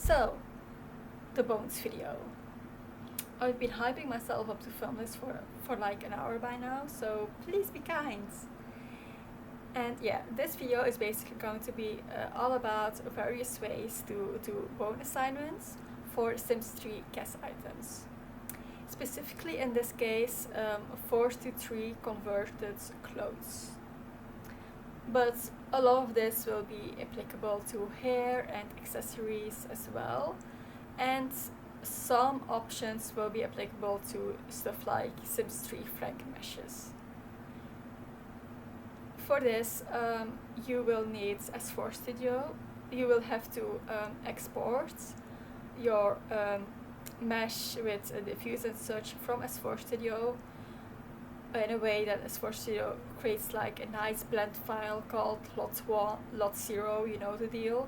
So, the bones video. I've been hyping myself up to film this for like an hour by now, so please be kind. And yeah, this video is basically going to be all about various ways to do bone assignments for Sims 3 guest items. Specifically in this case, 4:3 converted clothes. But a lot of this will be applicable to hair and accessories as well, and some options will be applicable to stuff like Sims 3 Frank meshes. For this, you will need S4 Studio. You will have to export your mesh with diffuse and such from S4 Studio in a way that S4 Studio creates like a nice blend file called lot1, lot0, you know the deal.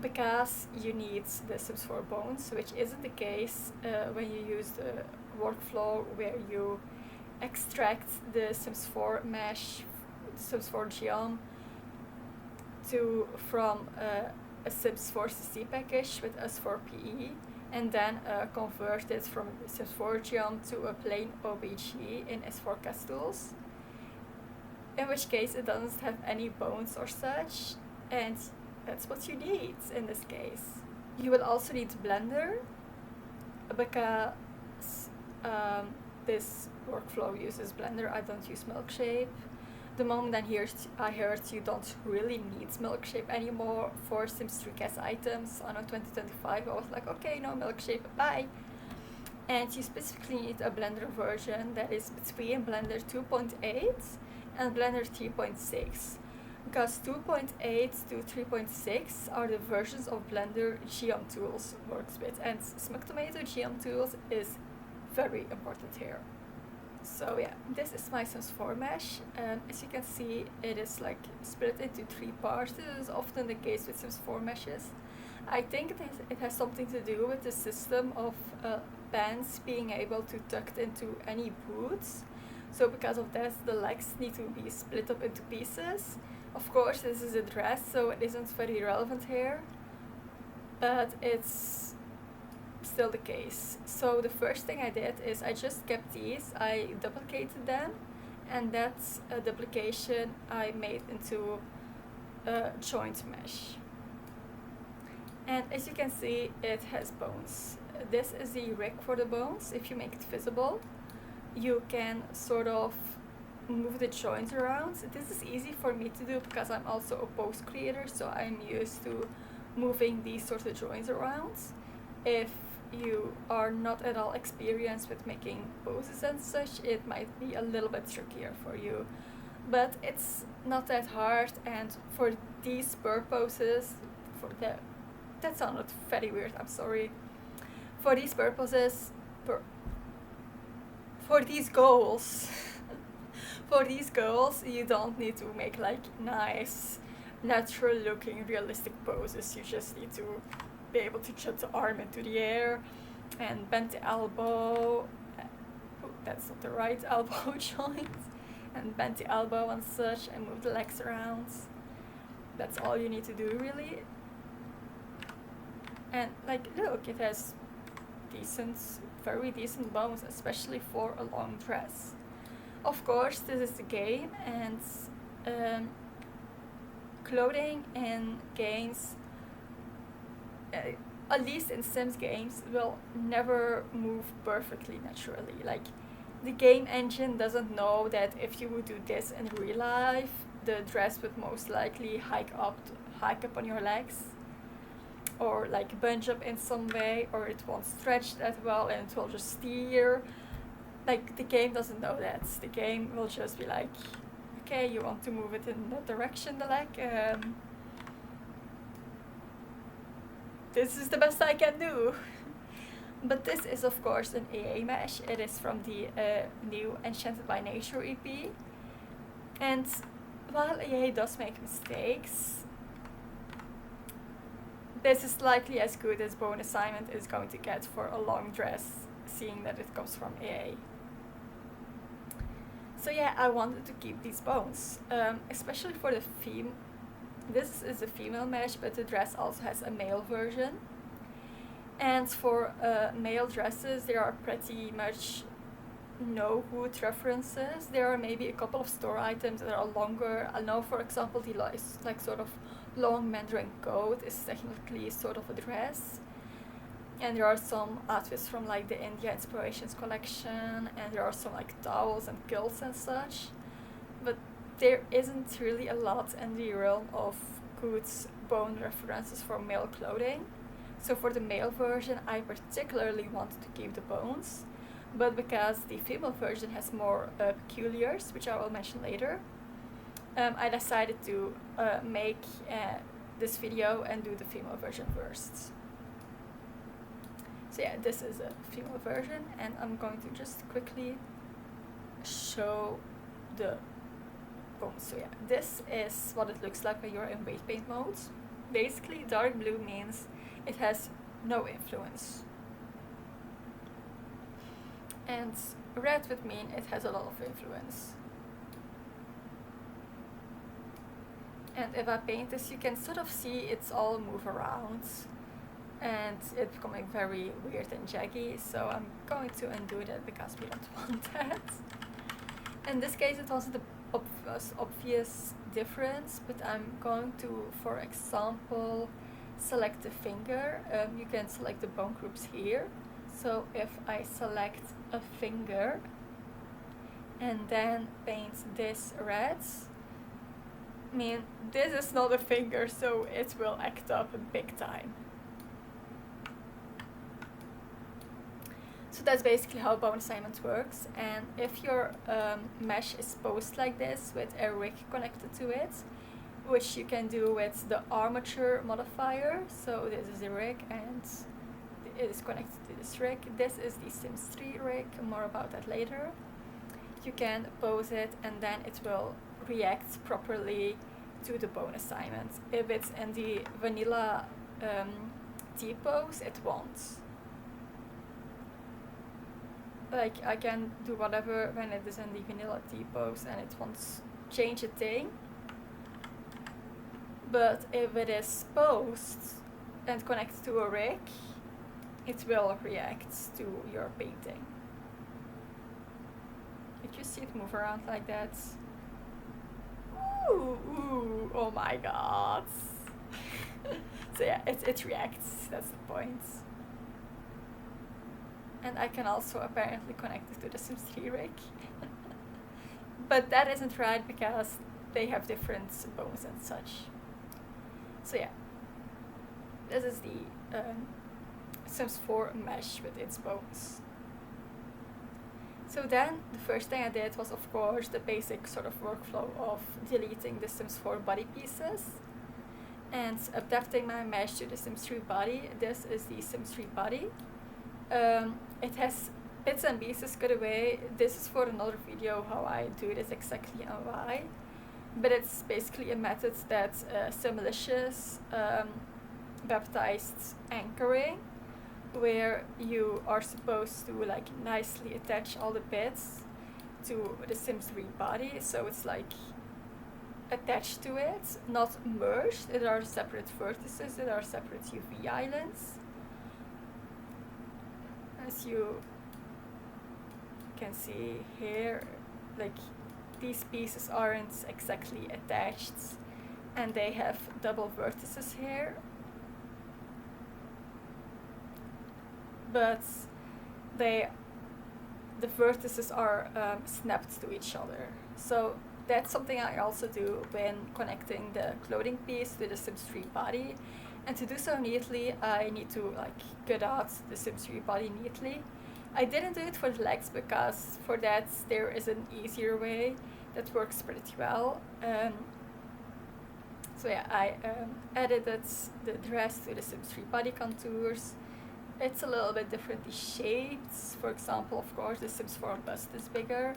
Because you need the Sims 4 bones, which isn't the case when you use the workflow where you extract the Sims 4 mesh, Sims 4 geom from a Sims 4 CC package with S3PE, and then convert it from Sims 4 geom to a plain OBG in S4 Tools, in which case it doesn't have any bones or such, and that's what you need in this case. You will also need Blender, because this workflow uses Blender. I don't use Milkshape. The moment I heard you don't really need Milkshape anymore for Sims 3 guest items on 2025, I was like, okay, no Milkshape, bye. And you specifically need a Blender version that is between Blender 2.8 and Blender 3.6. Because 2.8 to 3.6 are the versions of Blender geom tools works with, and Smug Tomato geom tools is very important here. So yeah, this is my Sims 4 mesh. As you can see, it is like split into 3 parts. This is often the case with Sims 4 meshes. I think it has something to do with the system of bands being able to tuck into any boots. So because of that, the legs need to be split up into pieces. Of course, this is a dress, so it isn't very relevant here, but it's still the case. So the first thing I did is I just kept these, I duplicated them, and that's a duplication I made into a joint mesh. And as you can see, it has bones. This is the rig for the bones. If you make it visible, you can sort of move the joints around. This is easy for me to do because I'm also a post creator, so I'm used to moving these sorts of joints around. If you are not at all experienced with making poses and such, it might be a little bit trickier for you, but it's not that hard. And for these purposes, that sounded very weird, I'm sorry. For these purposes, for these goals for these goals, you don't need to make like nice, natural looking, realistic poses. You just need to be able to jut the arm into the air and bend the elbow. That's not the right elbow joint. And bend the elbow and such, and move the legs around. That's all you need to do, really. And like, look, it has very decent bones, especially for a long dress. Of course, this is a game, and clothing in games, at least in Sims games, will never move perfectly naturally. Like, the game engine doesn't know that if you would do this in real life, the dress would most likely hike up on your legs, or like bunch up in some way, or it won't stretch that well and it will just steer. Like, the game doesn't know that. The game will just be like, okay, you want to move it in that direction, the leg. This is the best I can do. But this is of course an AA mesh. It is from the new Enchanted by Nature EP. And while AA does make mistakes, this is likely as good as Bone Assignment is going to get for a long dress, seeing that it comes from AA. So yeah, I wanted to keep these bones, especially for the This is a female mesh, but the dress also has a male version. And for male dresses, there are pretty much no hood references. There are maybe a couple of store items that are longer. I know, for example, the like sort of long Mandarin coat is technically sort of a dress. And there are some outfits from like the India Inspirations collection, and there are some like towels and quilts and such. But there isn't really a lot in the realm of good bone references for male clothing. So for the male version, I particularly wanted to keep the bones, but because the female version has more peculiars, which I will mention later, I decided to make this video and do the female version first. So yeah, this is a female version, and I'm going to just quickly show the bones. So yeah, this is what it looks like when you're in weight paint mode. Basically, dark blue means it has no influence. And red would mean it has a lot of influence. And if I paint this, you can sort of see it's all move around. And it's becoming very weird and jaggy, so I'm going to undo that because we don't want that. In this case, it wasn't the obvious difference, but I'm going to, for example, select the finger. You can select the bone groups here. So if I select a finger and then paint this red, I mean, this is not a finger, so it will act up big time. So that's basically how bone assignment works. And if your mesh is posed like this with a rig connected to it, which you can do with the armature modifier, so this is the rig and it is connected to this rig. This is the Sims 3 rig, more about that later. You can pose it and then it will react properly to the bone assignment. If it's in the vanilla T-pose, it won't. Like, I can do whatever when it is in the vanilla T-pose and it won't change a thing. But if it is posed and connected to a rig, it will react to your painting. Did you see it move around like that? Ooh, ooh, oh my god. So yeah, it reacts, that's the point. And I can also apparently connect it to the Sims 3 rig. But that isn't right because they have different bones and such. So yeah, this is the Sims 4 mesh with its bones. So then, the first thing I did was, of course, the basic sort of workflow of deleting the Sims 4 body pieces and adapting my mesh to the Sims 3 body. This is the Sims 3 body. It has bits and pieces cut away. This is for another video how I do this exactly and why. But it's basically a method that Simlicious baptized anchoring, where you are supposed to like nicely attach all the bits to the Sims 3 body, so it's like attached to it, not merged. There are separate vertices, there are separate UV islands. As you can see here, like these pieces aren't exactly attached and they have double vertices here, but the vertices are snapped to each other. So that's something I also do when connecting the clothing piece to the Sims 3 body. And to do so neatly, I need to like cut out the Sims 3 body neatly. I didn't do it for the legs because for that there is an easier way that works pretty well. So yeah, I edited the dress to the Sims 3 body contours. It's a little bit differently shaped. For example, of course, the Sims 4 bust is bigger.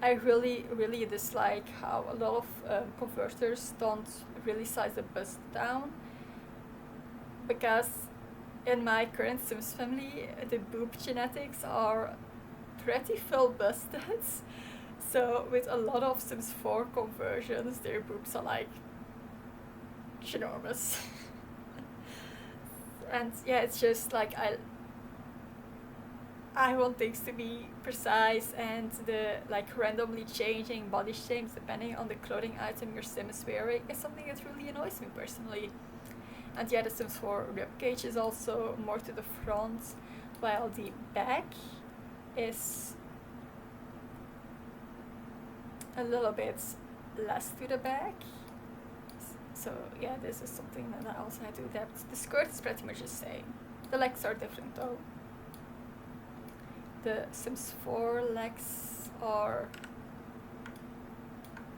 I really dislike how a lot of converters don't really size the bust down, because in my current Sims family, the boob genetics are pretty full busted. So with a lot of Sims 4 conversions, their boobs are like ginormous. And yeah, it's just like I want things to be precise, and the like randomly changing body shapes depending on the clothing item your sim is wearing is something that really annoys me personally. And yeah, the Sims 4 ribcage is also more to the front, while the back is a little bit less to the back. So yeah, this is something that I also had to adapt. The skirt is pretty much the same. The legs are different though. The Sims 4 legs are...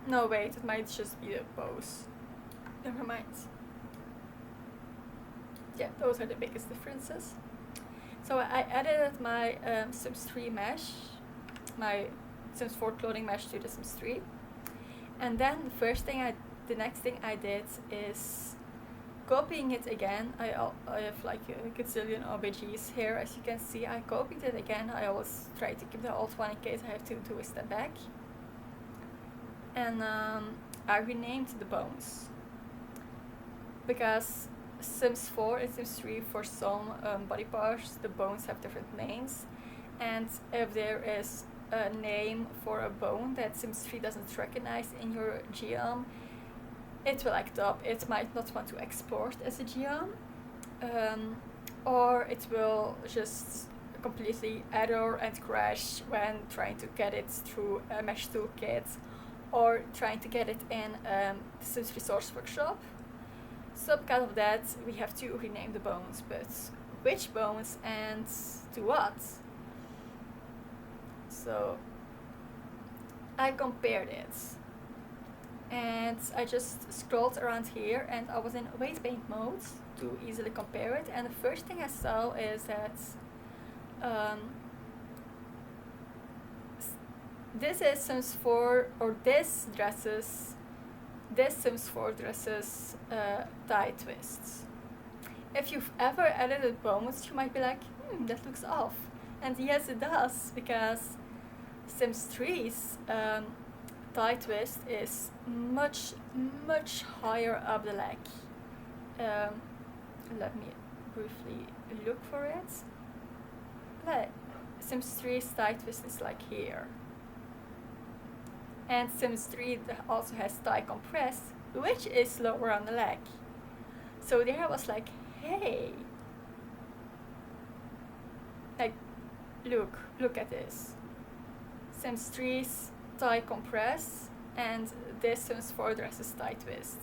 No, wait, it might just be the bows. Never mind. Yeah, those are the biggest differences. So I added my Sims 3 mesh, my Sims 4 clothing mesh to the Sims 3. And then the next thing I did is copying it again. I have like a gazillion OBGs here, as you can see. I copied it again. I always try to keep the old one in case I have to do a step back. And I renamed the bones, because Sims 4 and Sims 3, for some body parts, the bones have different names. And if there is a name for a bone that Sims 3 doesn't recognize in your geom, it will act up. It might not want to export as a geom, or it will just completely error and crash when trying to get it through a Meshtoolkit or trying to get it in the Sims Resource Workshop. So because of that, we have to rename the bones, but which bones and to what? So I compared it, and I just scrolled around here, and I was in weight paint mode to easily compare it. And the first thing I saw is that this is Sims 4, or this Sims 4 dresses tie twists. If you've ever edited bones, you might be like, that looks off. And yes, it does, because Sims 3's tie twist is much, much higher up the leg. Let me briefly look for it. Sims 3's tie twist is like here. And Sims 3 also has tie compress, which is lower on the leg. So there I was like, hey, like, look at this. Sims 3's tie compress and this Sims 4 dresses tie twist.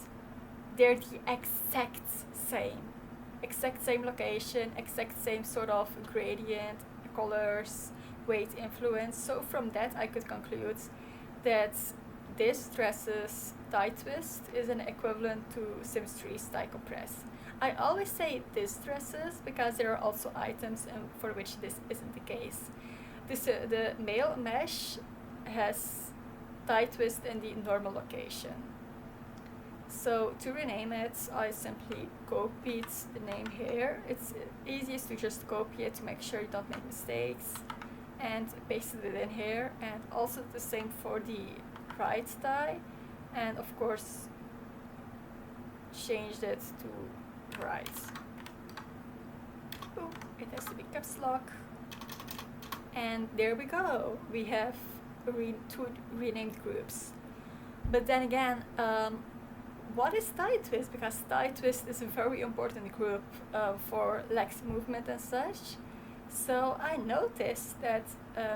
They're the exact same location, exact same sort of gradient, colors, weight influence. So from that I could conclude that this dresses tie twist is an equivalent to Sims 3's tie compress. I always say this dresses because there are also items for which this isn't the case. The male mesh has tie twist in the normal location. So to rename it, I simply copied the name here. It's easiest to just copy it to make sure you don't make mistakes, and pasted it in here, and also the same for the right tie, and of course changed it to right. Ooh, it has to be caps lock. And there we go. We have two renamed groups. But then again, what is tie twist? Because tie twist is a very important group for legs movement and such. So I noticed that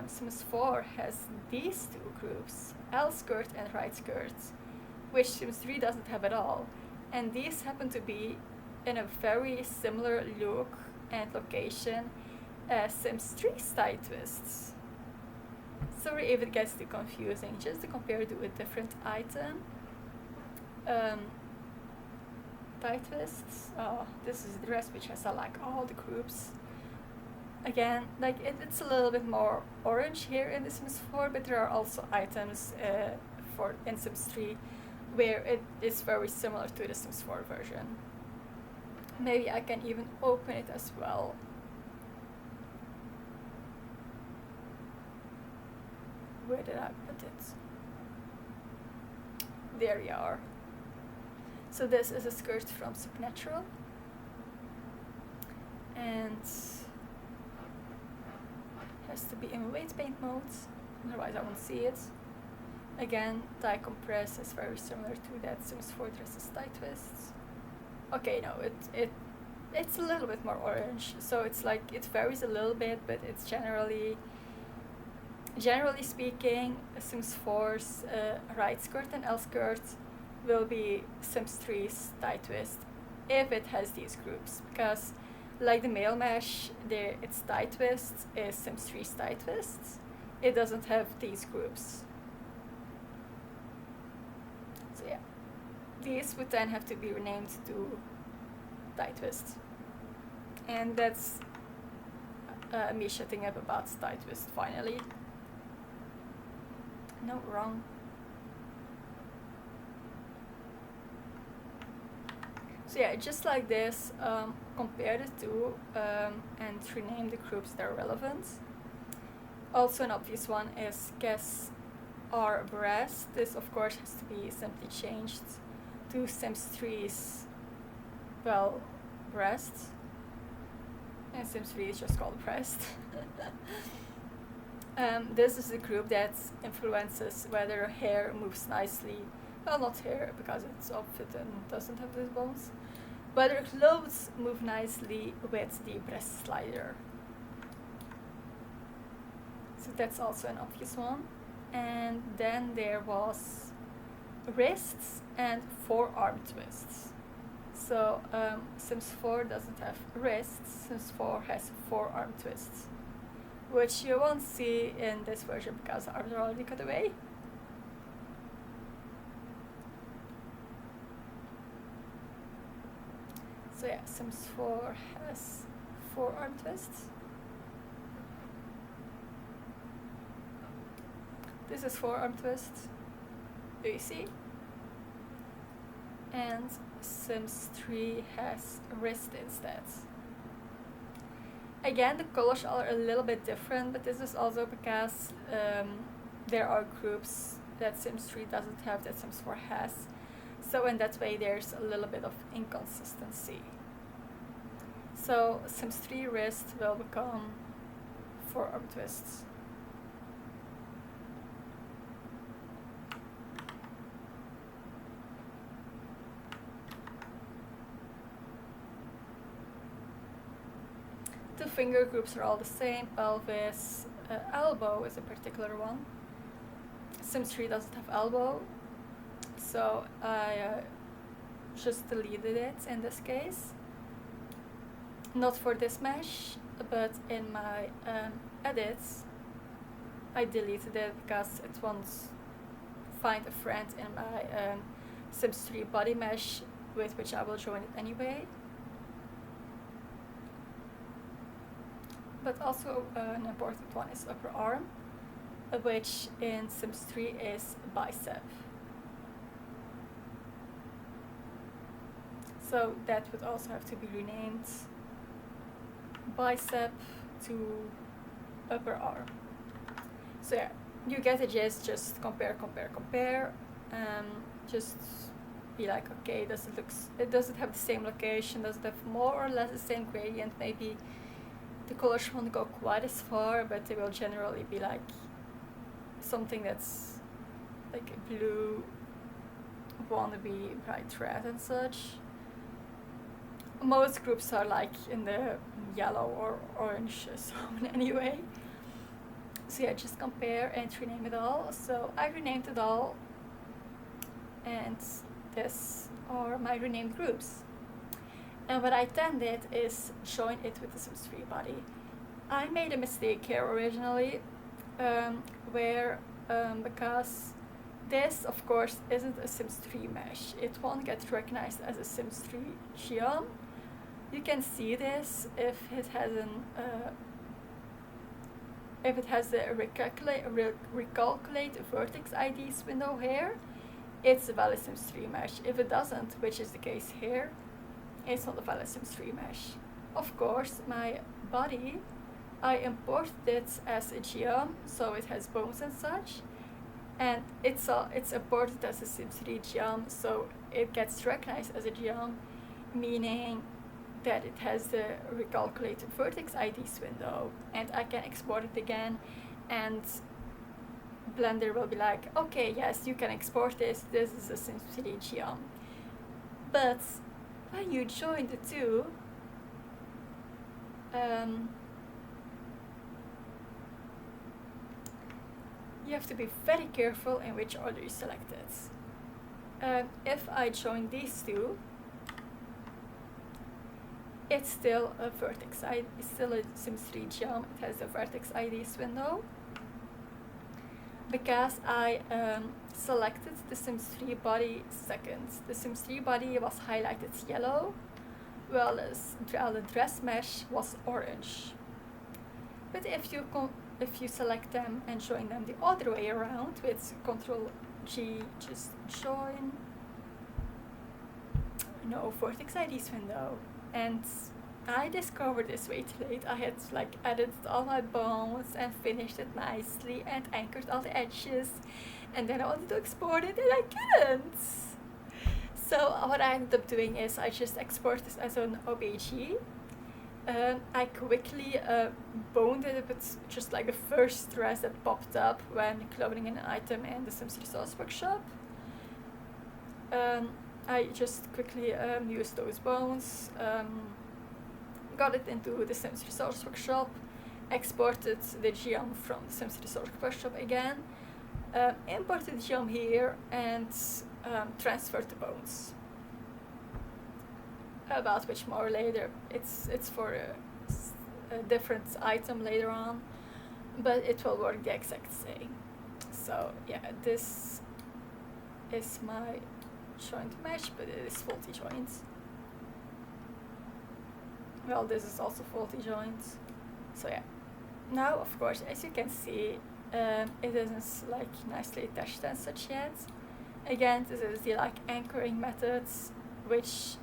Sims 4 has these two groups, L skirt and right skirt, which Sims 3 doesn't have at all. And these happen to be in a very similar look and location as Sims 3's tie twists. Sorry if it gets too confusing, just to compare to a different item. Tie twists, this is the dress which has like all the groups. Again, like it's a little bit more orange here in the Sims 4, but there are also items in Sims 3 where it is very similar to the Sims 4 version. Maybe I can even open it as well. Where did I put it? There we are. So this is a skirt from Supernatural, and has to be in weight paint mode, otherwise I won't see it. Again, tie compress is very similar to that Sims 4 dresses tie twists. Okay, no, it's a little bit more orange, so it's like it varies a little bit, but it's generally speaking, Sims 4's right skirt and L skirt will be Sims 3's tie twist if it has these groups, because like the male mesh, its tie twist is Sims 3's tie twists. It doesn't have these groups. So yeah, these would then have to be renamed to tie twist. And that's me shutting up about tie twist finally. No, wrong. So yeah, just like this, compare the two and rename the groups that are relevant. Also an obvious one is guess our breast. This of course has to be simply changed to Sims 3's, well, breast. And Sims 3 is just called breast. This is the group that influences whether hair moves nicely. Well, not hair, because it's outfit and doesn't have these bones. Whether clothes move nicely with the breast slider. So that's also an obvious one. And then there was wrists and forearm twists. So Sims 4 doesn't have wrists, Sims 4 has forearm twists, which you won't see in this version because the arms are already cut away. So yeah, Sims 4 has forearm twists. This is forearm twist. Do you see? And Sims 3 has wrist instead. Again, the colors are a little bit different, but this is also because there are groups that Sims 3 doesn't have that Sims 4 has. So in that way there's a little bit of inconsistency. So Sims 3 wrist will become forearm twists. The finger groups are all the same. Pelvis, elbow is a particular one. Sims 3 doesn't have elbow, so I just deleted it in this case. Not for this mesh, but in my edits I deleted it because it won't find a friend in my Sims 3 body mesh with which I will join it anyway. But also an important one is upper arm, which in Sims 3 is bicep. So that would also have to be renamed bicep to upper arm. So yeah, you get the gist, just compare. Just be like, okay, it doesn't have the same location, does it have more or less the same gradient, maybe the colors won't go quite as far, but they will generally be like something that's like a blue, wannabe bright red and such. Most groups are like in the yellow or orange zone anyway. So yeah, just compare and rename it all. So I renamed it all, and this are my renamed groups. And what I then did is join it with the Sims 3 body. I made a mistake here originally, because this of course isn't a Sims 3 mesh. It won't get recognized as a Sims 3 geom. You can see this if it has the recalculate vertex IDs window here. It's a valid Sims 3 mesh. If it doesn't, which is the case here, it's not a valid Sims 3 mesh. Of course, my body, I imported it as a geom, so it has bones and such. and it's imported as a Sim3 geom, so it gets recognized as a geom, meaning that it has the recalculated vertex IDs window, and I can export it again, and Blender will be like, okay, yes, you can export this is a Sim3 geom. But when you join the two, you have to be very careful in which order you select it. If I join these two, it's still a vertex ID, it's still a Sim3 geom, it has the vertex IDs window. Because I selected the Sims3 body second. The Sims3 body was highlighted yellow, while the dress mesh was orange. But if you select them and join them the other way around with Ctrl G, just join, no vertex IDs window. And I discovered this way too late. I had edited all my bones and finished it nicely and anchored all the edges, and then I wanted to export it and I couldn't. So what I ended up doing is I just export this as an OBJ. I quickly boned it with just the first dress that popped up when cloning an item in the Sims Resource Workshop. I just quickly used those bones, got it into the Sims Resource Workshop, exported the geom from the Sims Resource Workshop again, imported the geom here, and transferred the bones. About which more later. It's for a different item later on, but it will work the exact same. So yeah, this is my joint mesh, but it is faulty joints. Well, this is also faulty joints. So yeah. Now, of course, as you can see, it isn't nicely attached and such yet. Again, this is the anchoring methods, which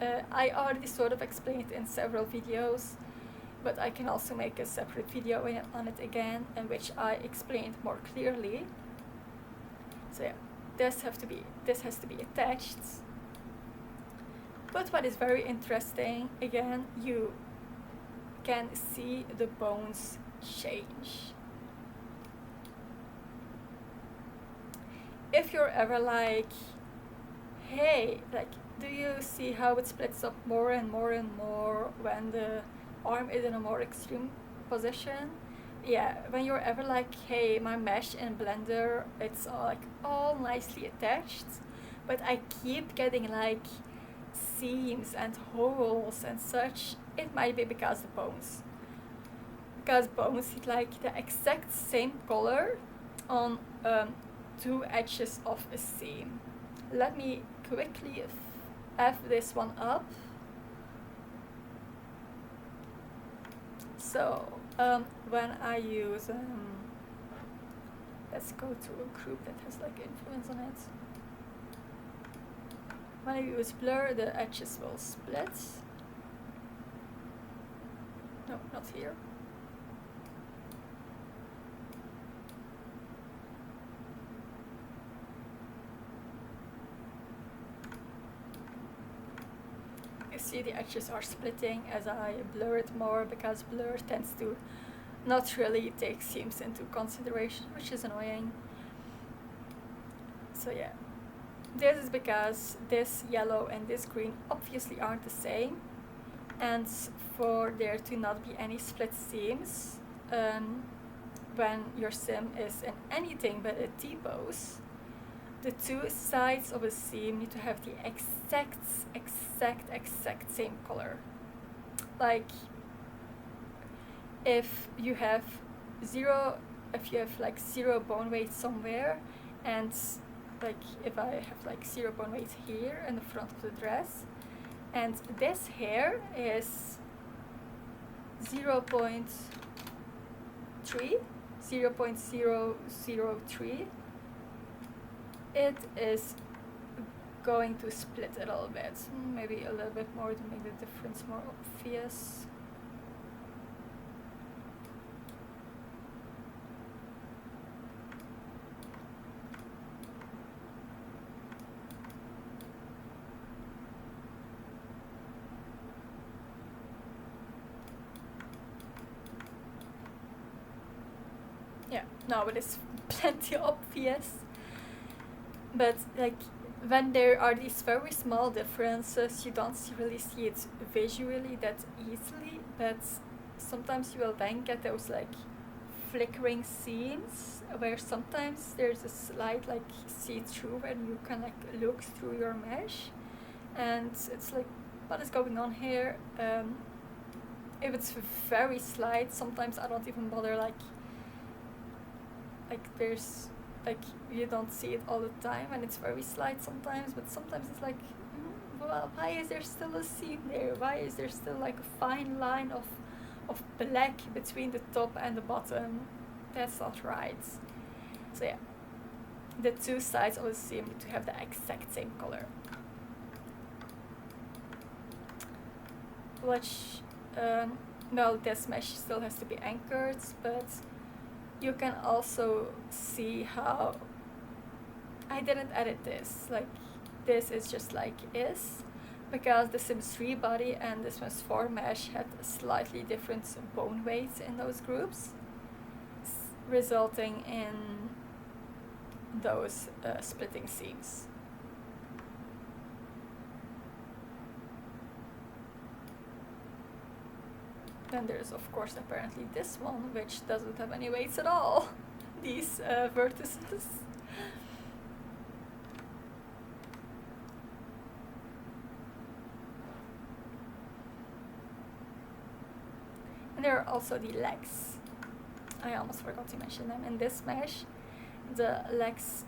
I already sort of explained in several videos, but I can also make a separate video on it again, in which I explained more clearly. So yeah, this has to be attached. But what is very interesting, again, you can see the bones change. If you're ever hey, do you see how it splits up more and more and more when the arm is in a more extreme position? Yeah, when you're ever hey, my mesh in Blender, it's all nicely attached, but I keep getting seams and holes and such, it might be because of bones. Because bones hit the exact same color on two edges of a seam. Let me quickly F this one up. So when I use let's go to a group that has influence on it. When I use blur, the edges will split. No, not here. You see the edges are splitting as I blur it more, because blur tends to not really take seams into consideration, which is annoying. So yeah. This is because this yellow and this green obviously aren't the same, and for there to not be any split seams when your sim is in anything but a T-pose, the two sides of a seam need to have the exact same color. If you have zero bone weight somewhere, and if I have 0 bone weight here in the front of the dress, and this hair is 0.003, it is going to split a little bit, maybe a little bit more to make the difference more obvious. Yeah, now it is plenty obvious. But like when there are these very small differences, you don't really see it visually that easily, but sometimes you will then get those like flickering seams where sometimes there's a slight like see-through and you can like look through your mesh and it's like, what is going on here? If it's very slight, sometimes I don't even bother like there's like you don't see it all the time and it's very slight sometimes, but sometimes it's like, well, why is there still a seam there? Why is there still like a fine line of black between the top and the bottom? That's not right. So yeah, the two sides of the seam need to have the exact same color. Which, well, this mesh still has to be anchored, but you can also see how I didn't edit this. Like, this is just like is, because the Sims 3 body and the Sims 4 mesh had slightly different bone weights in those groups, resulting in those splitting seams. Then there's of course apparently this one, which doesn't have any weights at all. These vertices. And there are also the legs. I almost forgot to mention them. In this mesh, the legs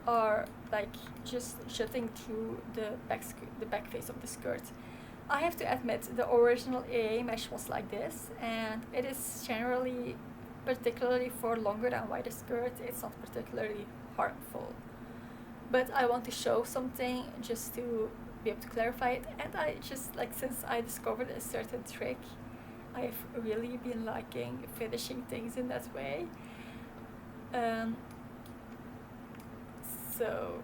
are like just jutting through the back face of the skirt. I have to admit, the original AA mesh was like this, and it is generally, particularly for longer and wider skirts, it's not particularly harmful. But I want to show something just to be able to clarify it, and I just, like, since I discovered a certain trick, I've really been liking finishing things in that way. So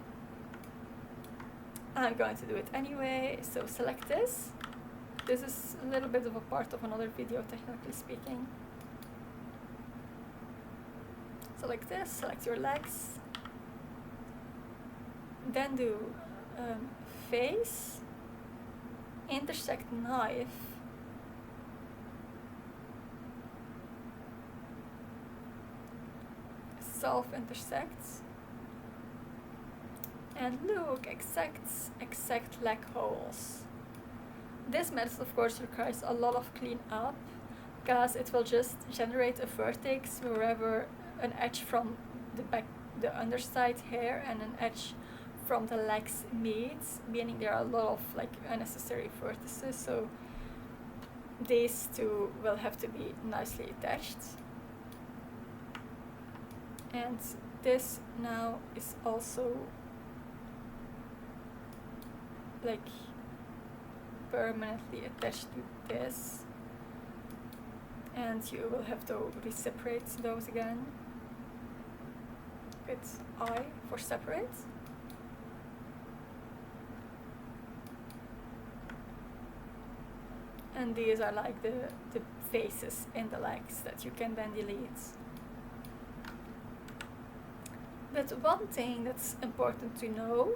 I'm going to do it anyway. So select this. This is a little bit of a part of another video, technically speaking. Select this, select your legs. Then do face, intersect knife, self-intersects, and look, exact leg holes. This method of course requires a lot of clean up, because it will just generate a vertex wherever an edge from the underside here and an edge from the legs meets, meaning there are a lot of like unnecessary vertices, so these two will have to be nicely attached. And this now is also like permanently attached to this, and you will have to re-separate those again with I for separate. And these are like the faces in the legs that you can then delete. But one thing that's important to know,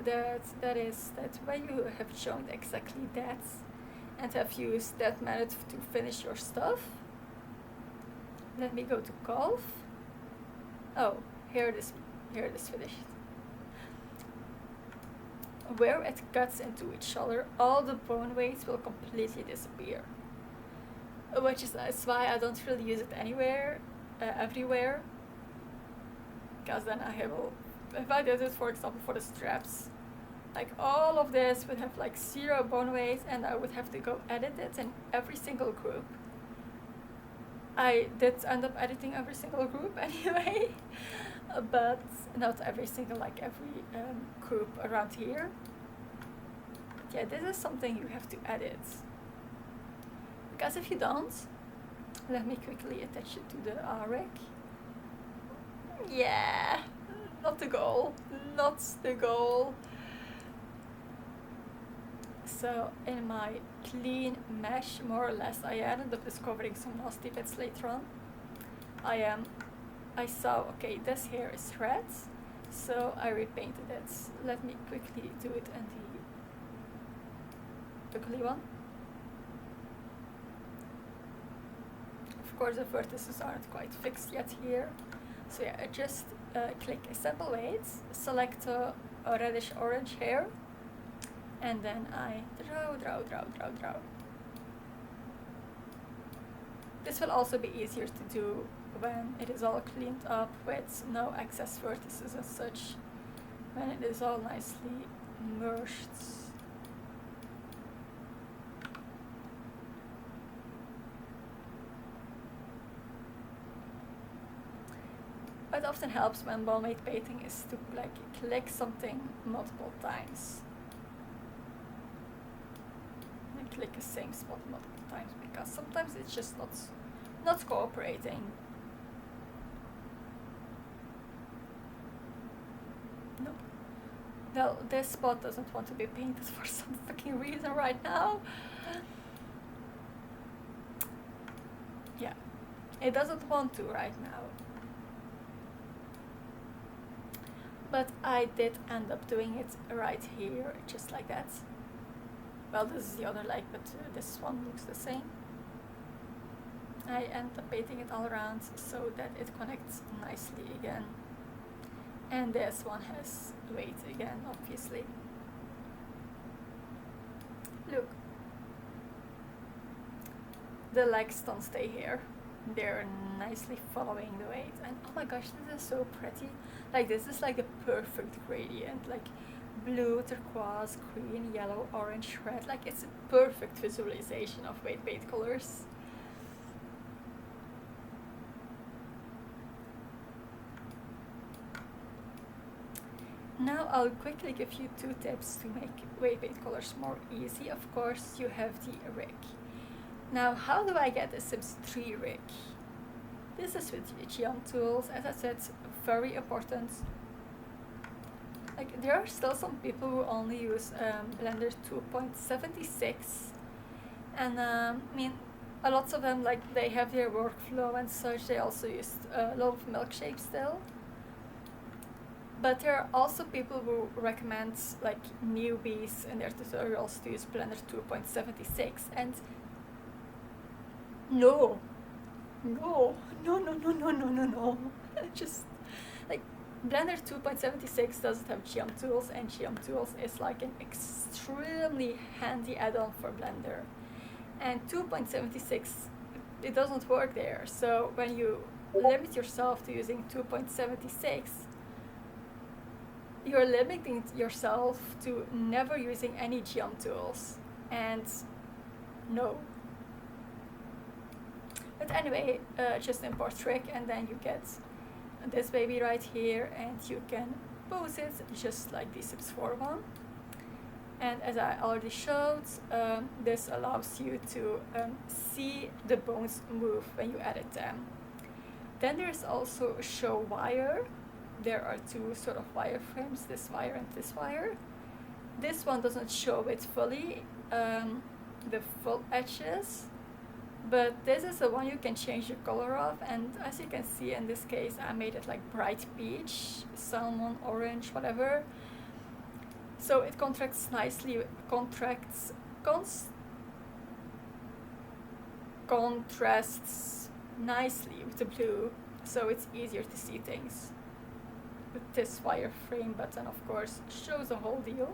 that is that when you have shown exactly that and have used that method to finish your stuff, let me go to Golf. Oh, here it is finished. Where it cuts into each other, all the bone weights will completely disappear, which is why I don't really use it everywhere, because then if I did it, for example, for the straps, like all of this would have like 0 bone weight, and I would have to go edit it in every single group. I did end up editing every single group anyway, but not every single, like every group around here. But yeah, this is something you have to edit, because if you don't, let me quickly attach it to the REC. Yeah, not the goal. So in my clean mesh, more or less, I ended up discovering some nasty bits later on. I saw, okay, this here is red, so I repainted it. Let me quickly do it in the ugly one. Of course, the vertices aren't quite fixed yet here. So yeah, I just click Assemble Weights, select a reddish orange here, and then I draw. This will also be easier to do when it is all cleaned up with no excess vertices and such, when it is all nicely merged. What often helps when ball weight painting is to like click something multiple times. And click the same spot multiple times, because sometimes it's just not cooperating. Nope. Well, this spot doesn't want to be painted for some fucking reason right now. Yeah, it doesn't want to right now. But I did end up doing it right here, just like that. Well, this is the other leg, but this one looks the same. I end up painting it all around so that it connects nicely again. And this one has weight again, obviously. Look. The legs don't stay here. They're nicely following the weight, and oh my gosh, this is so pretty. Like, this is like the perfect gradient, like blue, turquoise, green, yellow, orange, red. Like, it's a perfect visualization of weight paint colors. Now I'll quickly give you 2 tips to make weight paint colors more easy. Of course, you have the rig. Now, how do I get a Sims 3 rig? This is with geom tools. As I said, very important. Like, there are still some people who only use Blender 2.76, and I mean, a lot of them, like, they have their workflow and such. They also use a lot of Milkshake still. But there are also people who recommend, like, newbies in their tutorials to use Blender 2.76, and no. Just, like, Blender 2.76 doesn't have geom tools, and geom tools is like an extremely handy add-on for Blender. And 2.76, it doesn't work there. So when you limit yourself to using 2.76, you're limiting yourself to never using any geom tools. And no. But anyway, just import trick, and then you get this baby right here, and you can pose it just like the Sims 4 one. And as I already showed, this allows you to see the bones move when you edit them. Then there's also show wire. There are 2 sort of wireframes, this wire and this wire. This one doesn't show it fully, the full edges. But this is the one you can change the color of, and as you can see in this case, I made it like bright peach, salmon, orange, whatever. So it contrasts nicely, contrasts nicely with the blue, so it's easier to see things. With this wireframe button, of course, shows the whole deal.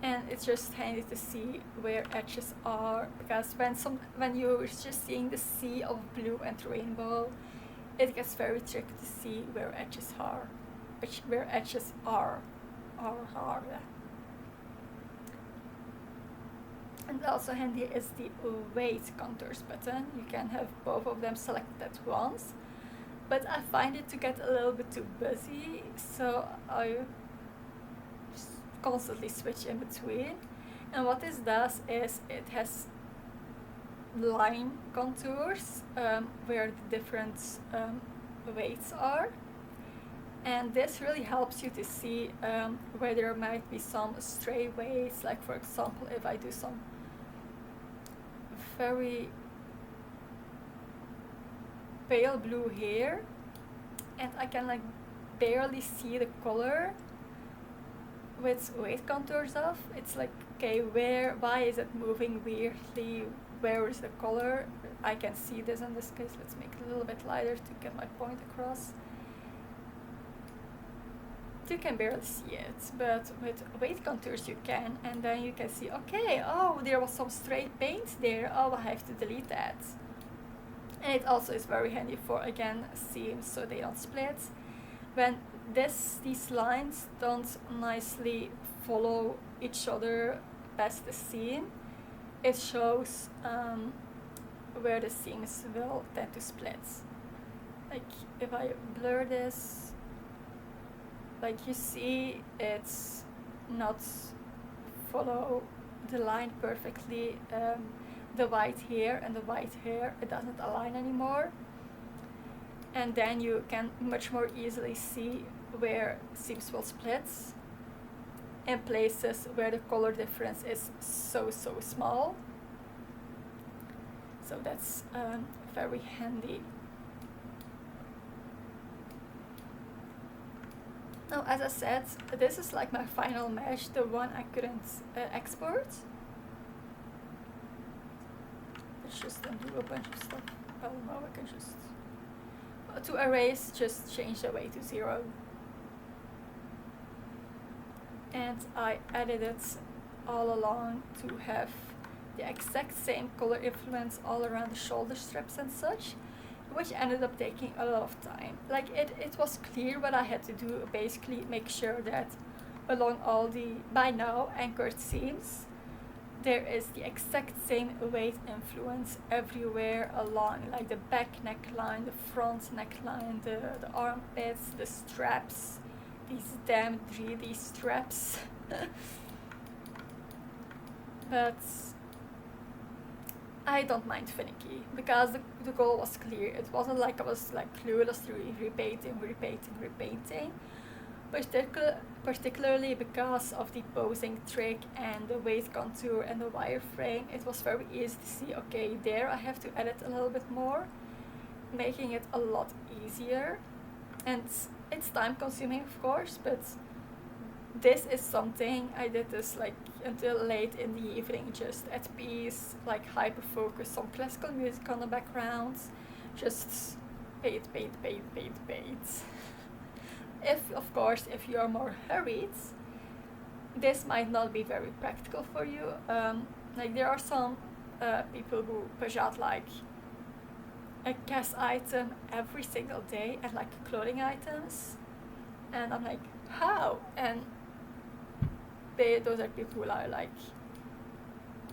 And it's just handy to see where edges are, because when you're just seeing the sea of blue and rainbow, it gets very tricky to see where edges are. And also handy is the weight contours button. You can have both of them selected at once, but I find it to get a little bit too busy, so I constantly switch in between. And what this does is it has line contours where the different weights are, and this really helps you to see where there might be some stray weights. Like, for example, if I do some very pale blue here, and I can like barely see the color with weight contours off. It's like, okay, why is it moving weirdly? Where is the color? I can see this in this case. Let's make it a little bit lighter to get my point across. You can barely see it, but with weight contours you can, and then you can see, okay, oh, there was some stray paint there, oh, I have to delete that. And it also is very handy for, again, seams so they don't split. When these lines don't nicely follow each other past the seam, it shows where the seams will tend to split. Like if I blur this, like you see it's not follow the line perfectly. The white here and the white here, it doesn't align anymore. And then you can much more easily see where seams will split in places where the color difference is so small. So that's very handy. Now, as I said, this is like my final mesh, the one I couldn't export. Let's just undo a bunch of stuff. Oh no, I can just... to erase, just change the weight to 0. And I added it all along to have the exact same color influence all around the shoulder straps and such, which ended up taking a lot of time. Like it was clear what I had to do, basically make sure that along all the by now anchored seams there is the exact same weight influence everywhere along, like the back neckline, the front neckline, the armpits, the straps, these damn 3D straps. But I don't mind finicky, because the goal was clear. It wasn't like I was like cluelessly repainting, particularly because of the posing trick and the weight contour and the wireframe. It was very easy to see, okay, there I have to edit a little bit more, making it a lot easier. And it's time consuming, of course, but this is something I did this like until late in the evening, just at peace, like hyper focus, some classical music on the background, just paint. Of course, if you are more hurried, this might not be very practical for you. Like there are some people who push out like a gas item every single day and like clothing items, and I'm like, how? And those are people who are like,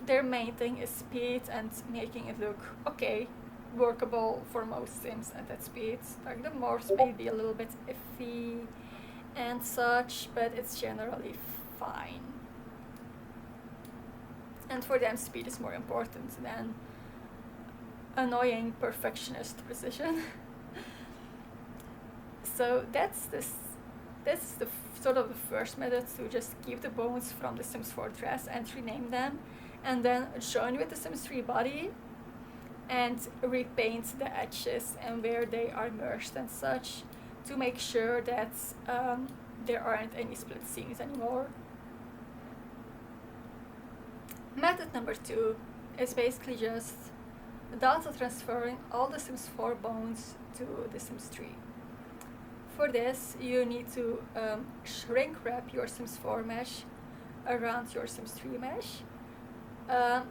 their main thing is speed and making it look okay, workable for most sims at that speed. Like the more speed be a little bit iffy and such, but it's generally fine. And for them, speed is more important than annoying perfectionist precision. So that's the sort of the first method, to just keep the bones from the Sims 4 dress and rename them, and then join with the Sims 3 body and repaint the edges and where they are merged and such, to make sure that there aren't any split seams anymore. Method number 2 is basically just data transferring all the Sims 4 bones to the Sims 3. For this, you need to shrink wrap your Sims 4 mesh around your Sims 3 mesh,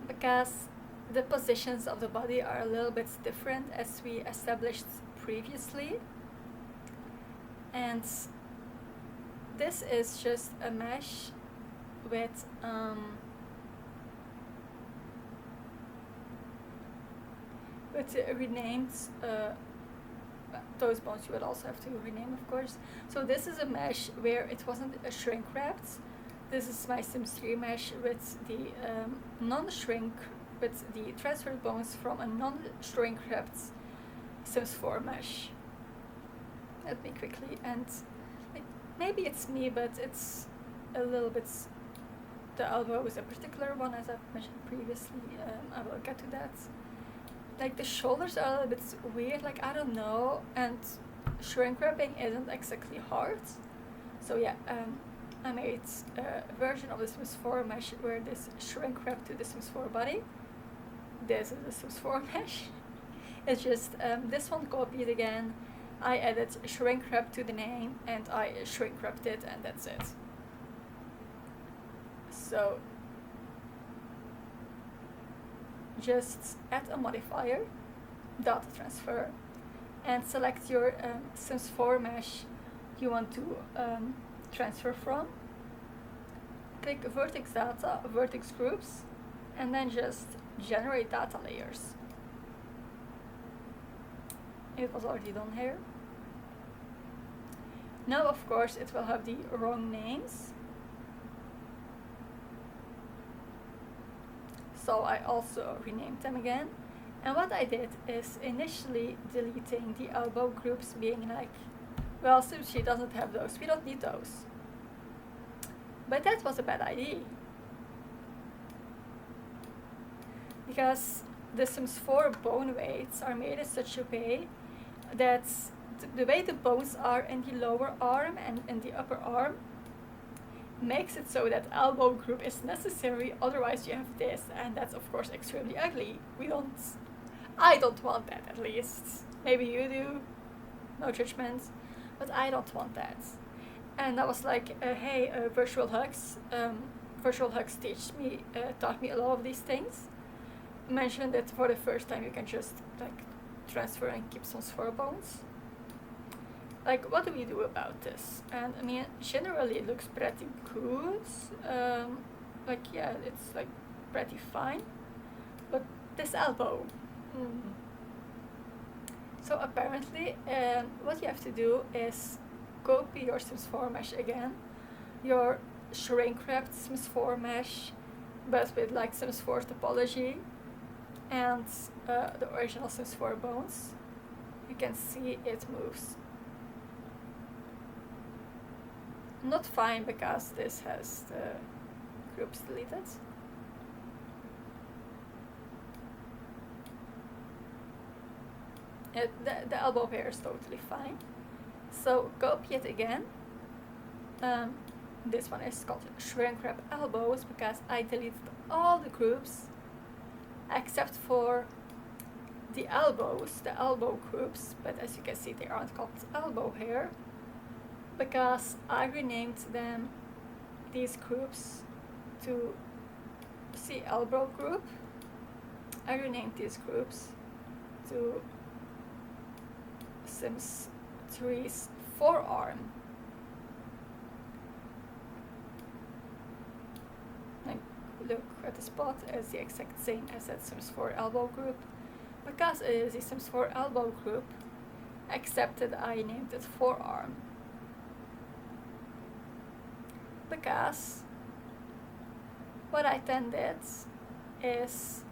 because the positions of the body are a little bit different as we established previously. And this is just a mesh with renamed those bones you would also have to rename, of course. So this is a mesh where it wasn't a shrink wrapped. This is my Sims 3 mesh with the non-shrink, with the transferred bones from a non-shrink wrapped Sims 4 mesh. Let me quickly, and like, maybe it's me, but it's a little bit the elbow is a particular one, as I've mentioned previously. I will get to that. Like the shoulders are a little bit weird, like I don't know, and shrink wrapping isn't exactly hard. So yeah, I made a version of the Sims 4 mesh where this shrink wrap to the Sims 4 body. This is the Sims 4 mesh. It's just this one copied again. I added shrink wrap to the name and I shrink wrapped it, and that's it. So just add a modifier, data transfer, and select your Sims 4 mesh you want to transfer from. Click vertex data, vertex groups, and then just generate data layers. It was already done here. Now of course it will have the wrong names. So I also renamed them again. And what I did is initially deleting the elbow groups, being like, well, since she doesn't have those, we don't need those. But that was a bad idea. Because the Sims 4 bone weights are made in such a way that the way the bones are in the lower arm and in the upper arm makes it so that elbow group is necessary, otherwise you have this, and that's of course extremely ugly. I don't want that, at least. Maybe you do, no judgment, but I don't want that. And I was like, hey, virtual hugs taught me a lot of these things. Mentioned that for the first time you can just like transfer and keep some sphere bones. Like, what do we do about this? And I mean, generally it looks pretty good. Like, yeah, it's like pretty fine. But this elbow. So apparently, what you have to do is copy your Sims 4 mesh again, your shrink-wrapped Sims 4 mesh, but with like Sims 4 topology, and the original Sims 4 bones. You can see it moves. Not fine because this has the groups deleted. The elbow here is totally fine. So copy it again. This one is called Shrinkwrap elbows because I deleted all the groups except for the elbows, the elbow groups, but as you can see they aren't called elbow here because I renamed them, these groups, to see elbow group. I renamed these groups to Sims 3's forearm. Like, look at the spot, it's the exact same as that Sims 4 elbow group. Because it is the Sims 4 elbow group, except that I named it forearm. Because what I then did is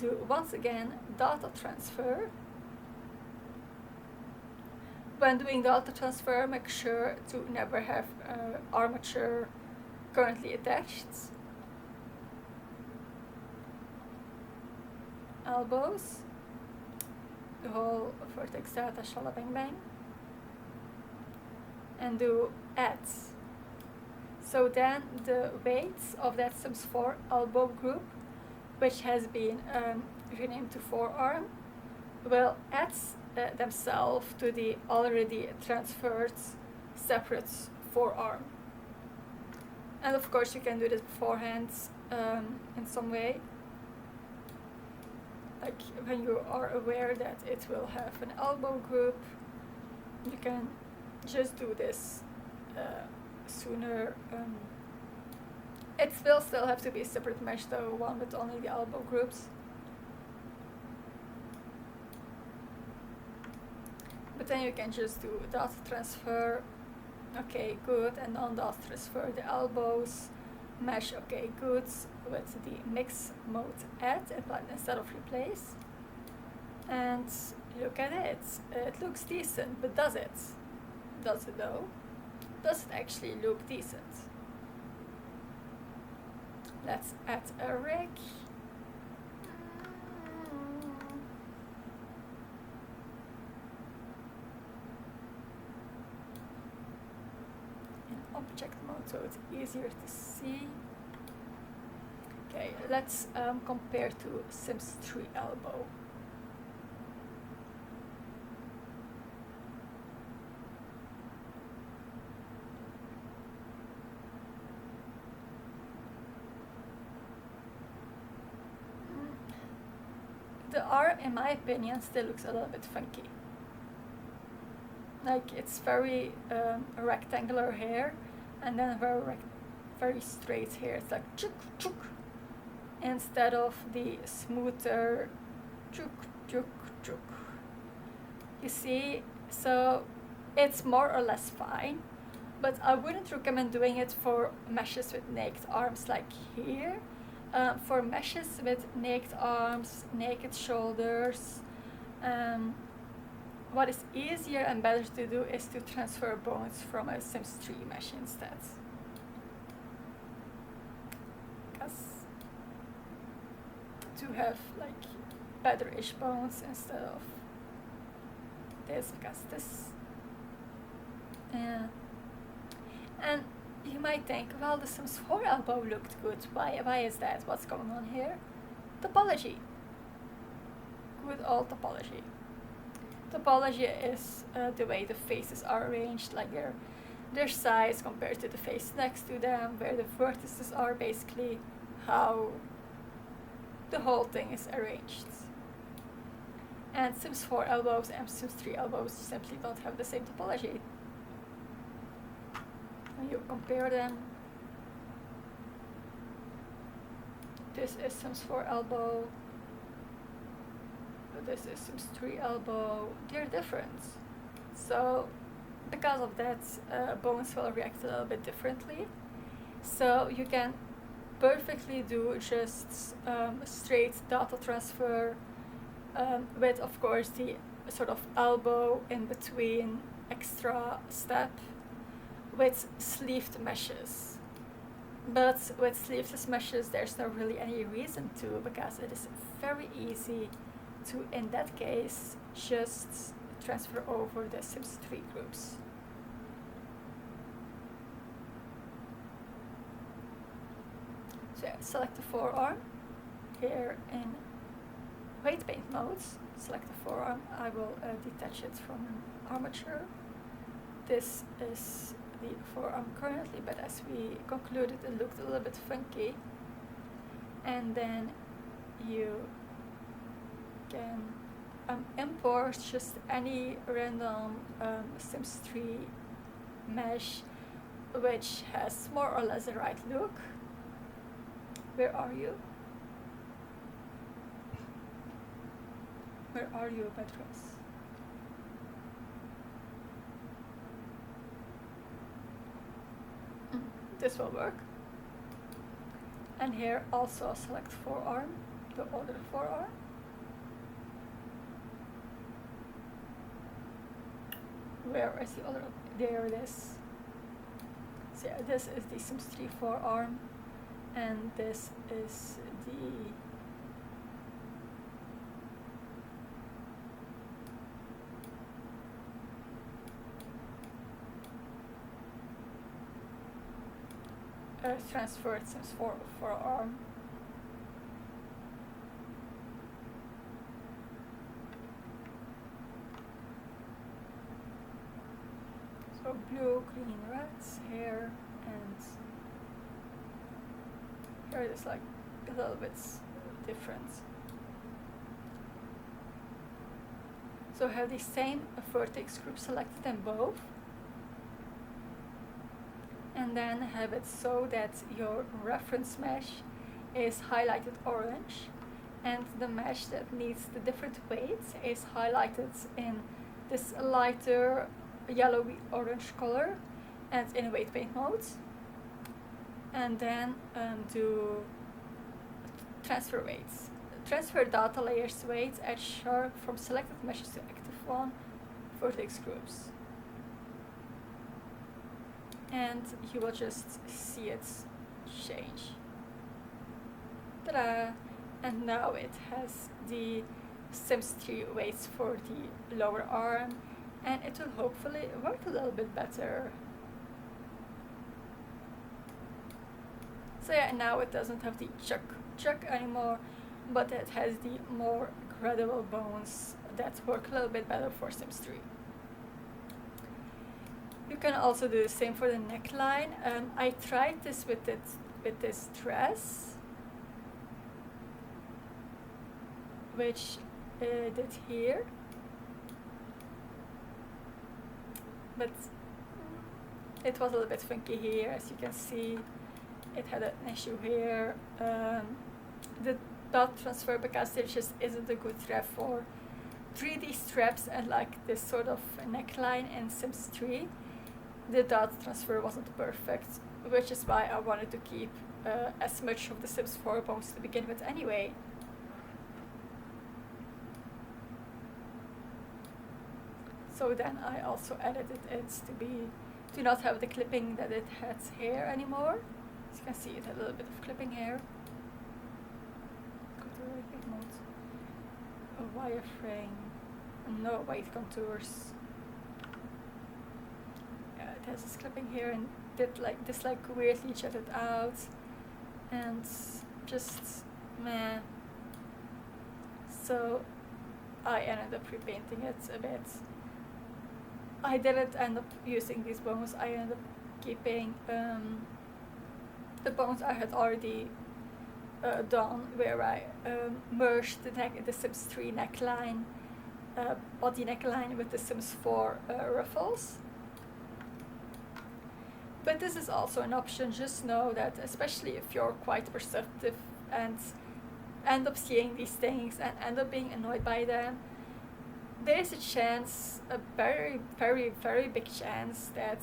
to once again data transfer. When doing data transfer, make sure to never have armature currently attached. Elbows, the whole vertex data shala bang bang, and do add. So then the weights of that Sims 4 elbow group, which has been renamed to forearm, will add themselves to the already transferred separate forearm. And of course you can do this beforehand in some way. Like when you are aware that it will have an elbow group, you can just do this sooner. It will still have to be a separate mesh though, one with only the elbow groups. But then you can just do data transfer, okay, good, and then data transfer the elbows, mesh, okay, good, with the mix mode add instead of replace. And look at it, it looks decent, but does it? Does it though? Does it actually look decent? Let's add a rig. In object mode, so it's easier to see. Okay, let's compare to Sims 3 elbow. The arm, in my opinion, still looks a little bit funky. Like, it's very rectangular here, and then very straight here. It's like chuk chuk, instead of the smoother chuk chuk chuk. You see, so it's more or less fine, but I wouldn't recommend doing it for meshes with naked arms like here. For meshes with naked arms, naked shoulders, what is easier and better to do is to transfer bones from a Sims 3 mesh instead. Because to have like better-ish bones instead of this, because this. And you might think, well, the Sims 4 elbow looked good. Why is that? What's going on here? Topology. Good old topology. Topology is the way the faces are arranged, like their size compared to the face next to them, where the vertices are, basically how the whole thing is arranged. And Sims 4 elbows and Sims 3 elbows simply don't have the same topology. When you compare them, this is Sims 4 elbow, this is Sims 3 elbow, they're different. So because of that, bones will react a little bit differently. So you can perfectly do just straight data transfer with, of course, the sort of elbow in between extra step with sleeved meshes. But with sleeveless meshes, there's not really any reason to, because it is very easy to, in that case, just transfer over the Sims 3 groups. So select the forearm here in weight paint modes. Select the forearm. I will detach it from an armature. This is the forearm currently, but as we concluded, it looked a little bit funky. And then you can import just any random Sims 3 mesh which has more or less the right look. Where are you? Where are you, Beatrice? This will work. And here also select forearm, the other forearm. Where is the other? There it is. So yeah, this is the Sims 3 forearm, and this is the transferred Sims 4 forearm. So blue, green, reds here, and here it is like a little bit different. So have the same vertex group selected in both, and then have it so that your reference mesh is highlighted orange, and the mesh that needs the different weights is highlighted in this lighter yellowy orange color and in weight paint mode. And then do transfer weights. Transfer data layers weights at sharp from selected meshes to active one vertex groups. And you will just see it change. Ta-da! And now it has the Sims 3 weights for the lower arm, and it will hopefully work a little bit better. So yeah, now it doesn't have the chuck anymore, but it has the more credible bones that work a little bit better for Sims 3. You can also do the same for the neckline. I tried this with this dress, which did here, but it was a little bit funky here, as you can see. It had an issue here. The dot transfer, because there just isn't a good wrap for 3D straps and like this sort of neckline in Sims 3. The dot transfer wasn't perfect, which is why I wanted to keep as much of the Sims 4 bones to begin with anyway. So then I also edited it to not have the clipping that it has here anymore. As you can see, it had a little bit of clipping here. Go to the big mode. A wireframe, no white contours. Yeah, it has this clipping here and did like this weirdly jutted out, and just meh. So I ended up repainting it a bit. I didn't end up using these bones. I ended up keeping the bones I had already done, where I merged the Sims 3 neckline, body neckline with the Sims 4 ruffles. But this is also an option. Just know that, especially if you're quite perceptive and end up seeing these things and end up being annoyed by them, there's a chance, a very, very, very big chance that,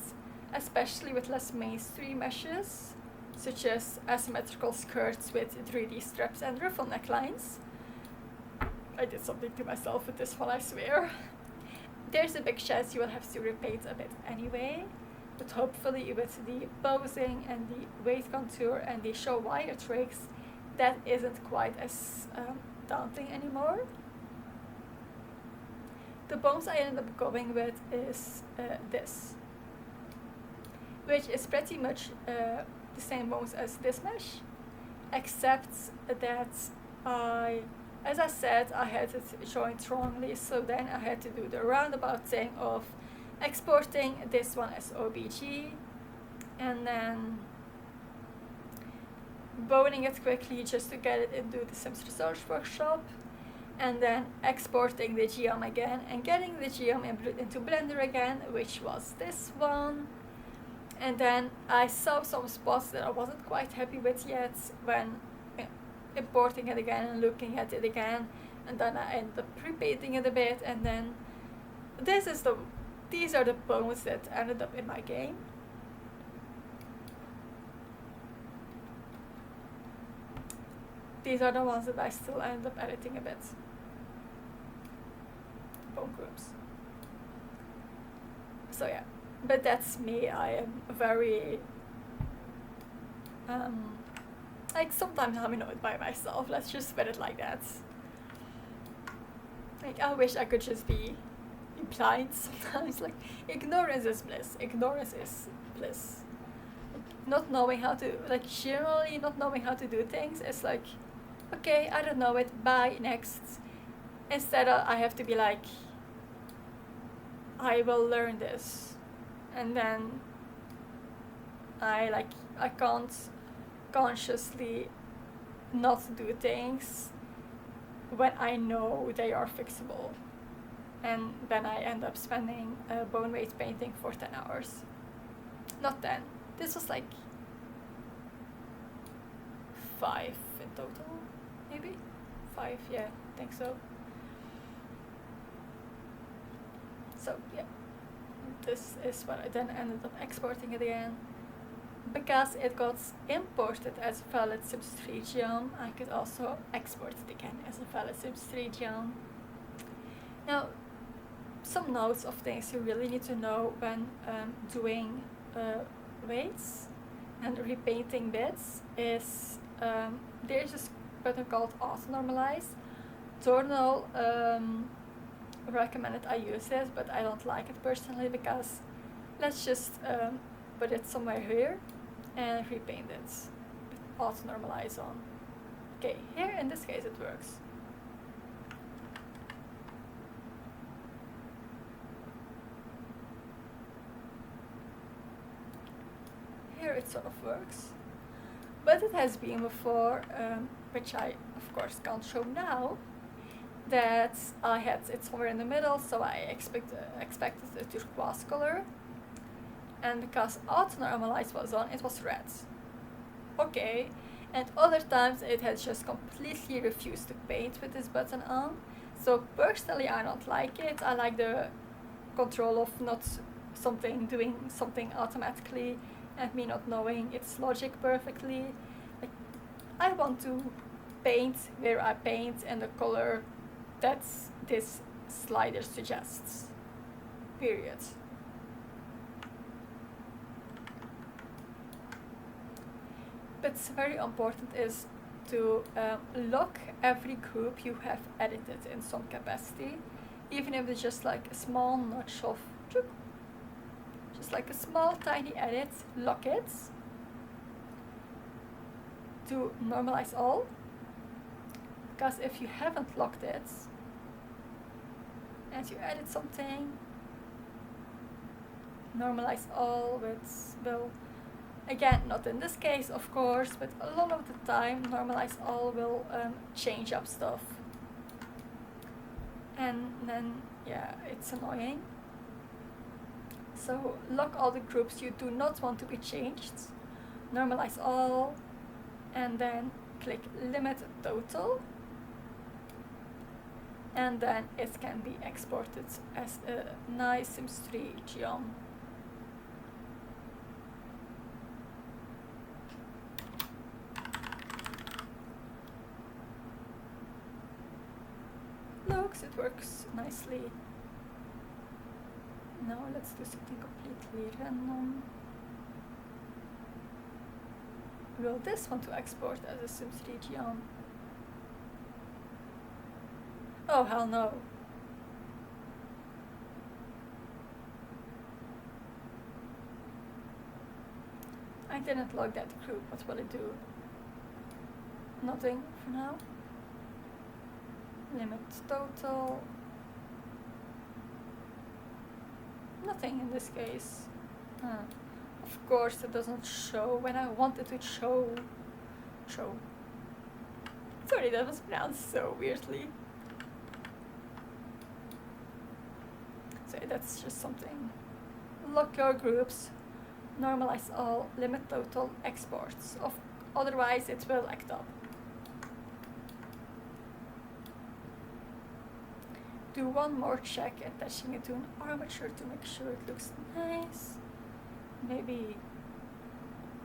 especially with less mainstream meshes, such as asymmetrical skirts with 3D straps and ruffle necklines. I did something to myself with this one, I swear. There's a big chance you will have to repaint a bit anyway, but hopefully with the posing and the weight contour and the show wire tricks, that isn't quite as daunting anymore. The bones I ended up going with is this, which is pretty much the same bones as this mesh, except that as I said, I had it joined wrongly, so then I had to do the roundabout thing of exporting this one as OBG and then boning it quickly just to get it into the Sims Research Workshop, and then exporting the geom again and getting the geom into Blender again, which was this one. And then I saw some spots that I wasn't quite happy with yet when importing it again and looking at it again, and then I ended up repainting it a bit, and then these are the bones that ended up in my game. These are the ones that I still end up editing a bit. Bone groups. So yeah, but that's me. I am very like, sometimes I'm annoyed by myself. Let's just put it like that. Like, I wish I could just be blind sometimes. Like, ignorance is bliss. Ignorance is bliss. Not knowing how to, like, generally not knowing how to do things is like, okay, I don't know it, bye, next. Instead I have to be like, I will learn this, and then I can't consciously not do things when I know they are fixable, and then I end up spending bone weight painting for 10 hours. Not 10, this was like 5 in total, maybe 5, yeah, I think so. So yeah, this is what I then ended up exporting it again. Because it got imported as a valid Sims 3 geom, I could also export it again as a valid Sims 3 geom. Now, some notes of things you really need to know when doing weights and repainting bits is there's a button called Auto Normalize. Tornal recommended I use this, but I don't like it personally because let's just put it somewhere here and repaint it with Auto Normalize on. Okay, here in this case it works. Here it sort of works, but it has been before, which I of course can't show now, that I had it somewhere in the middle, so I expected a turquoise color, and because Auto Normalize was on, it was red. Okay, and other times it has just completely refused to paint with this button on. So personally I don't like it. I like the control of not doing something automatically and me not knowing its logic perfectly. Like, I want to paint where I paint and the color that this slider suggests. Period. What's very important is to lock every group you have edited in some capacity, even if it's just like a small notch of, just like a small tiny edit, lock it to normalize all, because if you haven't locked it and you edit something, normalize all will, again, not in this case of course, but a lot of the time normalize all will change up stuff, and then yeah, it's annoying. So lock all the groups you do not want to be changed, normalize all, and then click limit total, and then it can be exported as a nice Sims 3 geom. Looks, it works nicely. Now let's do something completely random. Will this want to export as a Sims 3 geom? Oh hell no. I didn't log that group, what will it do? Nothing for now. Limit total. Nothing in this case. Of course it doesn't show when I want it to show. Sorry, that was pronounced so weirdly. So that's just something. Lock your groups, normalize all, limit total, exports. Otherwise it will act up. Do one more check attaching it to an armature to make sure it looks nice. Maybe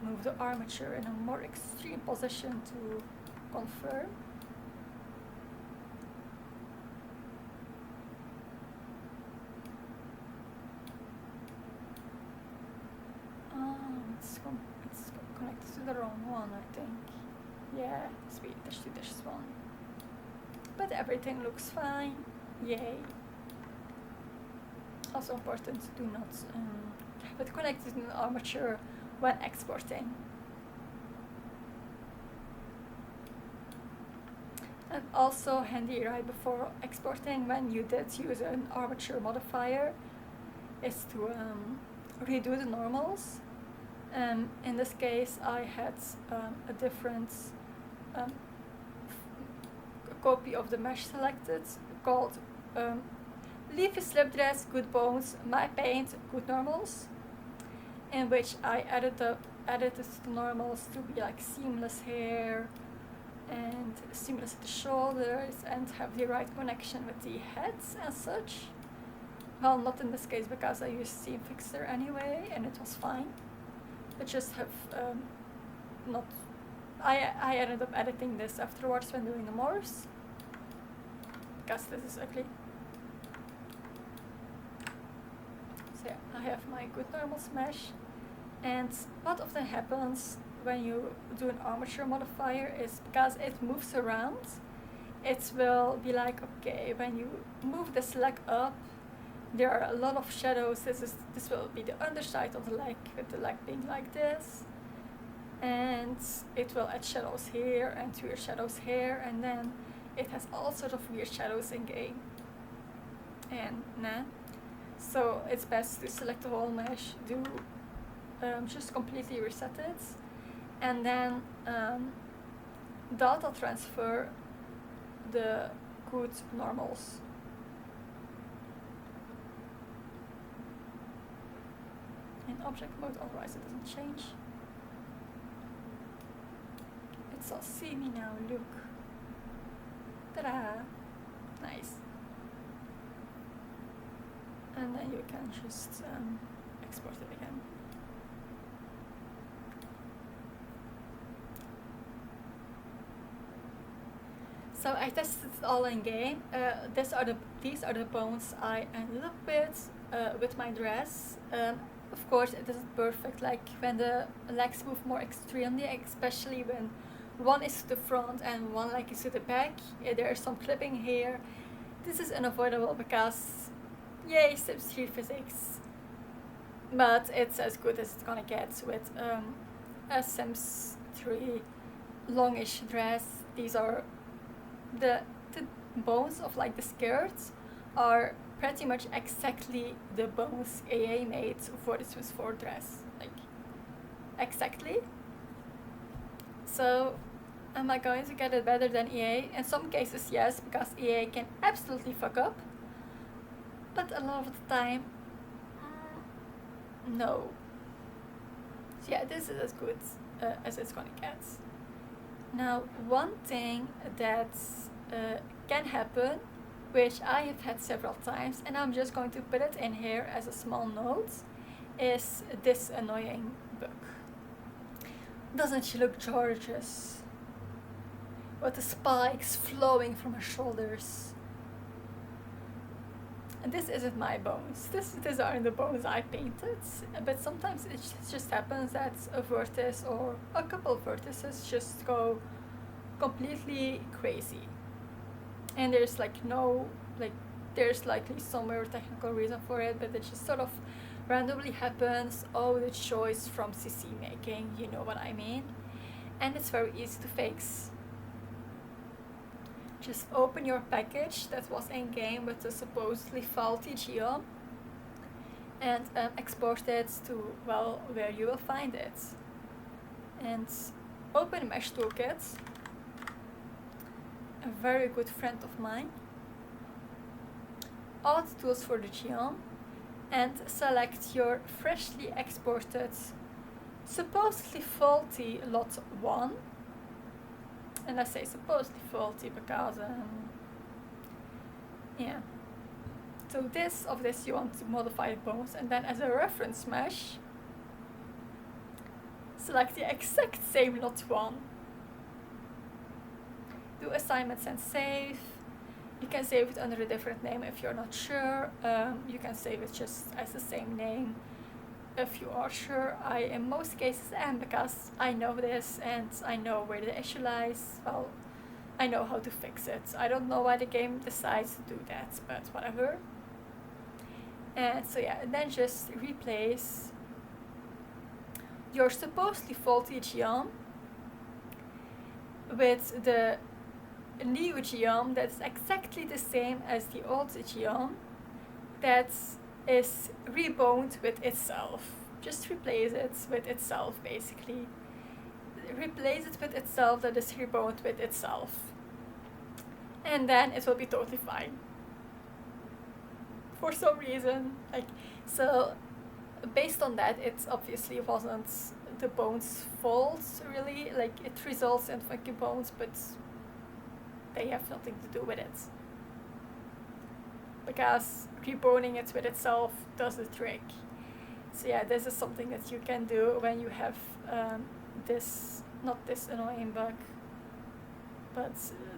move the armature in a more extreme position to confirm. It's connected to the wrong one, I think. Yeah, this one. But everything looks fine. Yay. Also important, do not have it connected to an armature when exporting. And also handy right before exporting, when you did use an armature modifier, is to redo the normals. In this case I had a different copy of the mesh selected called Leafy Slip Dress, Good Bones, My Paint, Good Normals, in which I edited the normals to be like seamless hair and seamless at the shoulders and have the right connection with the heads and such. Well, not in this case because I used Seam Fixer anyway and it was fine. But just have not. I ended up editing this afterwards when doing the morphs because this is ugly. So yeah, I have my Good Normals mesh, and what often happens when you do an armature modifier is because it moves around, it will be like, okay, when you move this leg up, there are a lot of shadows. This will be the underside of the leg, with the leg being like this, and it will add shadows here and weird shadows here, and then it has all sorts of weird shadows in game. And nah, so it's best to select the whole mesh, do just completely reset it, and then data transfer the good normals. In object mode, otherwise it doesn't change. It's all see me now, look. Ta-da! Nice. And then you can just export it again. So I tested it all in game. These are the bones I ended up with my dress. Of course, it isn't perfect. Like when the legs move more extremely, especially when one is to the front and one leg is to the back. There is some clipping here. This is unavoidable because, yay, Sims 3 physics. But it's as good as it's gonna get with a Sims 3 longish dress. These are the bones of like the skirts are pretty much exactly the bones AA made for the Sims 4 dress, like exactly. So am I going to get it better than EA? In some cases yes, because EA can absolutely fuck up, but a lot of the time no. So yeah, this is as good as it's gonna get. Now, one thing that can happen, which I have had several times, and I'm just going to put it in here as a small note, is this annoying bug. Doesn't she look gorgeous? With the spikes flowing from her shoulders. And this isn't my bones. These aren't the bones I painted, but sometimes it just happens that a vertex or a couple of vertices just go completely crazy. And there's there's likely some more technical reason for it, but it just sort of randomly happens. Oh, the choice from CC making, you know what I mean? And it's very easy to fix. Just open your package that was in game with the supposedly faulty geom and export it to, well, where you will find it. And open Meshtoolkit, a very good friend of mine. Add tools for the geom and select your freshly exported, supposedly faulty lot 1. And I say supposedly faulty because, yeah. So this you want to modify bones, and then as a reference mesh, select the exact same lot 1. Do assignments and save. You can save it under a different name if you're not sure. You can save it just as the same name if you are sure. I in most cases am, because I know this and I know where the issue lies. Well, I know how to fix it. I don't know why the game decides to do that, but whatever. And so yeah, and then just replace your supposedly faulty geom with the new geom that's exactly the same as the old geom that is reboned with itself. Just replace it with itself, basically. Replace it with itself that is reboned with itself. And then it will be totally fine. For some reason, so based on that, it obviously wasn't the bones' fault, really. It results in funky bones, but they have nothing to do with it. Because reboning it with itself does the trick. So yeah, this is something that you can do when you have not this annoying bug, but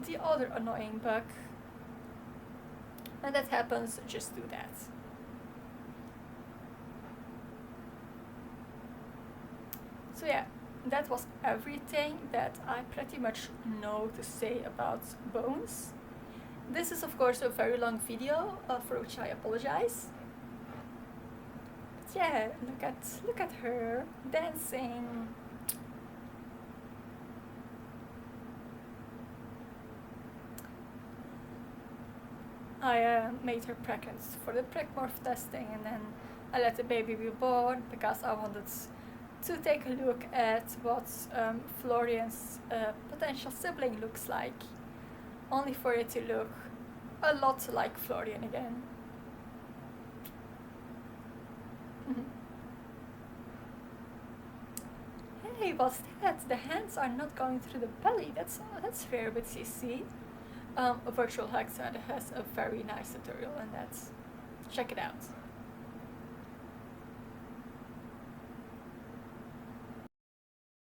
the other annoying bug. And that happens, just do that. So yeah, that was everything that I pretty much know to say about bones. This is of course a very long video, for which I apologize. But yeah, look at her dancing. I made her pregnant for the morph testing, and then I let the baby be born because I wanted to take a look at what Florian's potential sibling looks like, only for it to look a lot like Florian again. Hey, what's that? The hands are not going through the belly. That's fair, but CC. Virtual Hexad has a very nice tutorial, and check it out.